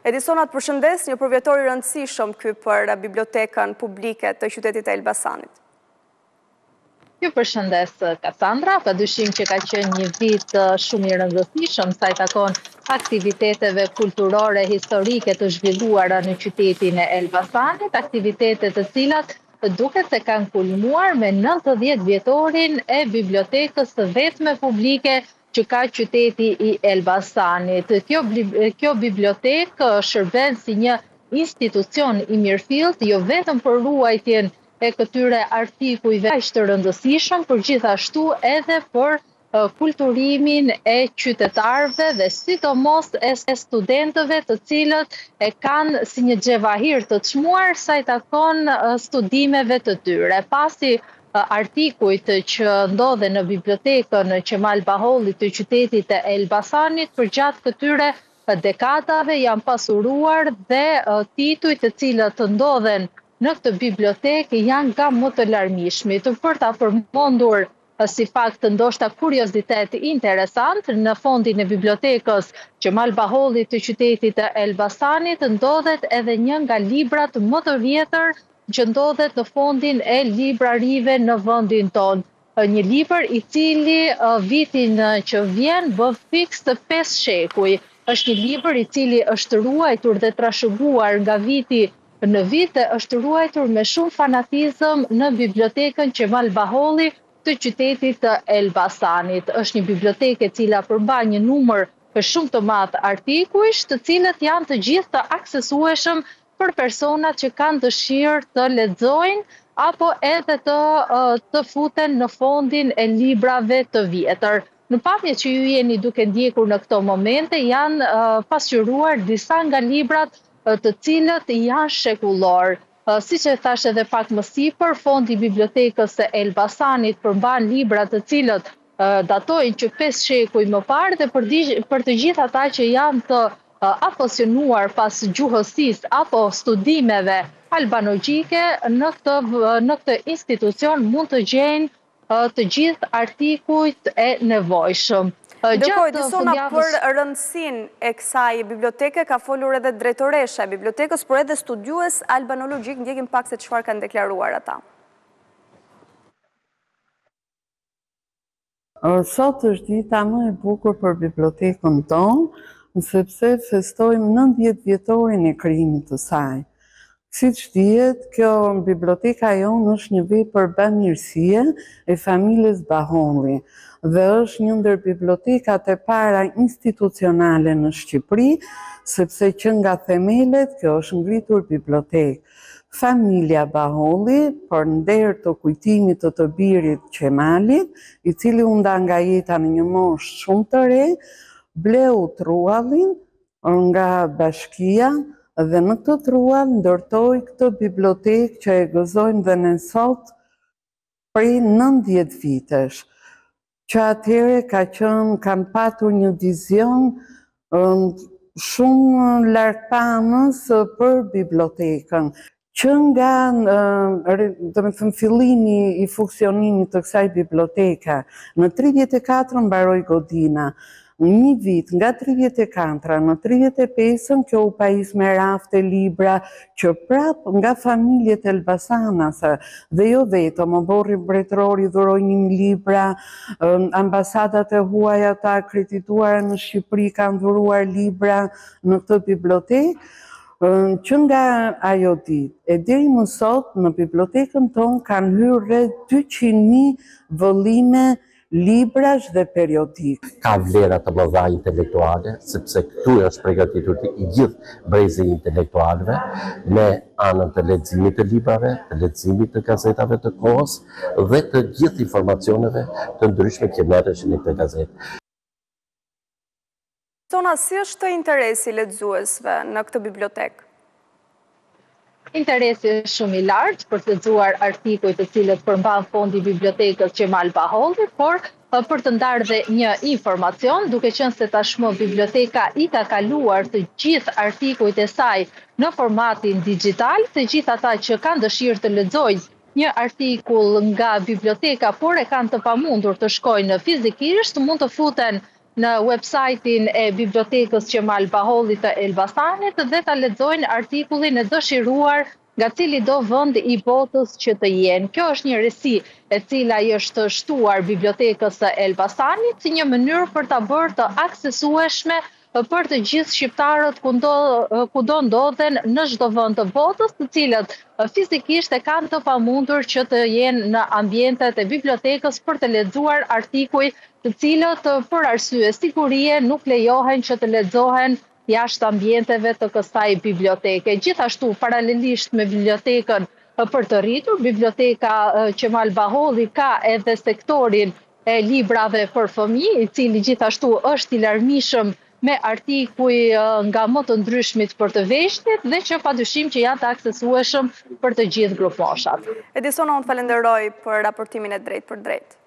Edisonat, përshëndes, një përvjetor i rëndësishëm ky për bibliotekën publike të qytetit e Elbasanit. Ju përshëndes, Kassandra, pa dyshim që ka qenë një vit shumë i rëndësishëm sa i takon aktiviteteve kulturore historike të zhvilluara në qytetin e Elbasanit, aktivitete të cilat duket se kanë kulmuar me 90 vjetorin e bibliotekës së vetme publike që ka qyteti i Elbasanit. Kjo bibliotekë shërben si një institucion i mirëfillt, jo vetëm për ruajtjen e këtyre artikujve aq të rëndësishëm, por gjithashtu edhe për kulturimin e qytetarëve dhe sidomos e studentëve të cilët e kanë si një xhevahir të çmuar sa i takon studimeve të tyre. Pasi artikujt që ndodhen në bibliotekën Qemal Baholli të qytetit të Elbasanit përgjatë këtyre dekadave janë pasuruar dhe titujt të cilët ndodhen në këtë bibliotekë janë nga më të larmishmit. Për ta përmendur si fakt ndoshta kuriozitet interesant, në fondin e bibliotekës Qemal Baholli të qytetit të Elbasanit ndodhet edhe një nga librat më të vjetër që ndodhet në fondin e librarive në vendin tonë. Një libër i cili vitin që vjen bën fiks të 5 shekuj. Është një libër i cili është ruajtur dhe trashëguar nga viti në vit dhe është ruajtur me shumë fanatizëm në bibliotekën Qemal Baholli të qytetit të Elbasanit. Është një bibliotekë e cila përmban një numër shumë të madh artikujsh, të cilët janë të gjithë të aksesueshëm për personat që kanë dëshirë të lexojnë apo edhe të futen në fondin e librave të vjetër. Në pamje që ju jeni duke ndjekur në këto momente, janë pasqyruar disa nga librat të cilët janë shekullor. Siç e thash edhe pak më sipër, fondi i bibliotekës së Elbasanit përmban libra të cilët datojnë që 5 shekuj më parë dhe për të gjithë ata që janë të apasionuar pas gjuhësisë apo studimeve albanogjike në këtë institucion mund të gjejnë të gjithë artikujt e nevojshëm. Ndërkohë, Edisona, për rëndësinë e kësaj biblioteke ka folur edhe drejtoresha e bibliotekës, por edhe studiues albanologjik, ndjekim pak se çfarë kanë deklaruar ata. Sot është dita më e bukur për bibliotekën tonë, sepse festojmë 90 vjetorin e krijimit të saj. Siç dihet, kjo biblioteka jonë është një vepër bamirësie e familjes Baholli dhe është një ndër bibliotekat e para institucionale në Shqipëri, sepse që nga themelet kjo është ngritur bibliotekë. Familja Baholli, për nder të kujtimit të birit Qemalit, i cili u nda nga jeta në një moshë shumë të re, bleu truallin nga bashkia dhe në këtë truall ndërtoi këtë bibliotekë që e gëzojmë dhe ne sot prej 90 vitesh, që atëherë kanë patur një vizion shumë lartpamës për bibliotekën, që nga fillimi i funksionimit të kësaj biblioteke në 34 mbaroi godina. Një vit nga 34 në 35 kjo u pajis me rafte libra që prap nga familjet elbasanase dhe jo vetëm, oborri mbretërori dhuroi 1.000 libra, ambasadat e huaja të akredituara në Shqipëri kanë dhuruar libra në këtë bibliotekë, që nga ajo ditë e deri më sot në bibliotekën tonë kanë hyrë rreth 200.000 vëllime librash dhe periodik. Ka vlera të mëdha intelektuale, sepse këtu është përgatitur i gjithë brezi i intelektualëve, me anën të leximit të librave, të leximit të gazetave të kohës dhe të gjithë informacioneve të ndryshme që merreshin në këtë gazetë. Sona, si është interesi lexuesve në këtë bibliotekë? Interesi është shumë i lartë për të lexuar artikuj të cilët përmban fondi i bibliotekës Qemal Baholli, por për të ndarë dhe një informacion, duke qenë se tashmë biblioteka i ka kaluar të gjithë artikujt e saj në formatin digital, të gjithë ata që kanë dëshirë të lexojnë një artikull nga biblioteka, por e kanë të pamundur të shkojnë fizikisht, mund të futen në website-in e Bibliotekës Qemal Baholli të Elbasanit dhe ta lexojnë artikullin e dëshiruar nga cili do vend i botës që të jenë. Kjo është një resi e cila i është shtuar Bibliotekës së Elbasanit si një mënyrë për ta bërë të aksesueshme për të gjithë shqiptarët kudo ndodhen në çdo vend të botës, të cilët fizikisht e kanë të pamundur që të jenë në ambientet e bibliotekës për të lexuar artikuj të cilët për arsye sigurie nuk lejohen që të lexohen jashtë ambienteve të kësaj biblioteke. Gjithashtu, paralelisht me bibliotekën për të rritur, Biblioteka Qemal Baholli ka edhe sektorin e librave për fëmijë, i cili gjithashtu është i larmishëm me artikuj nga më të ndryshmit për të veshtit dhe që padyshim që janë të aksesueshëm për të gjithë gruposhat. Edisona, unë të falenderoj për raportimin e drejt për drejt.